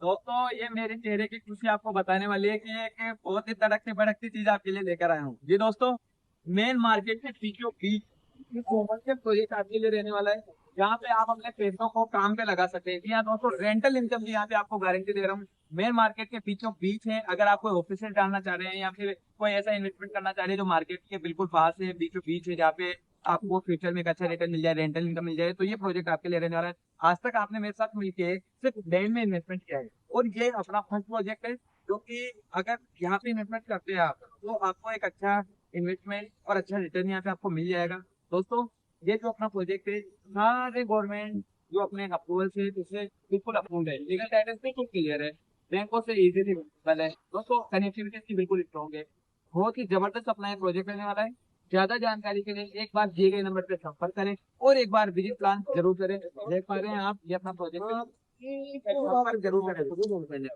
दोस्तों ये मेरे चेहरे की खुशी आपको बताने वाली है कि एक बहुत ही तड़कती भड़कती चीज आपके लिए लेकर आया हूँ जी दोस्तों। मेन मार्केट के बीचों बीच के प्रोजेक्ट आपके लिए रहने वाला है, जहाँ पे आप अपने पैसों को काम पे लगा सकते हैं। जी हाँ दोस्तों, रेंटल इनकम की यहाँ पे आपको गारंटी दे रहा हूँ। मेन मार्केट के बीचों बीच है। अगर आप कोई ऑफिस डालना चाह रहे हैं या फिर कोई ऐसा इन्वेस्टमेंट करना चाह रहे हैं जो मार्केट के बिल्कुल पास है, बीचों बीच है, जहाँ पे आपको फ्यूचर में एक अच्छा रिटर्न मिल जाए, रेंटल इनकम मिल जाए, तो ये प्रोजेक्ट आपके लिए रहने वाला है। आज तक आपने मेरे साथ मिलकर सिर्फ लैंड में इन्वेस्टमेंट किया है, और ये अपना फर्स्ट प्रोजेक्ट है, जो कि अगर यहाँ पे इन्वेस्टमेंट करते हैं आप, तो आपको एक अच्छा इन्वेस्टमेंट और अच्छा रिटर्न यहाँ पे आपको मिल जाएगा। दोस्तों ये जो अपना प्रोजेक्ट है, सारे गवर्नमेंट जो अपने अप्रूवल से इसे बिल्कुल अप्रूव है, लीगल स्टेटस बिल्कुल क्लियर है, बैंकों से इजीली अवेलेबल है दोस्तों, कनेक्टिविटी की बिल्कुल स्ट्रॉन्ग है। बहुत ही जबरदस्त अपना ये प्रोजेक्ट रहने वाला है। ज्यादा जानकारी के लिए एक बार दिए गए नंबर पर संपर्क करें और एक बार विजिट प्लान जरूर करें। देख पा रहे हैं आप, ये अपना प्रोजेक्ट जरूर करें।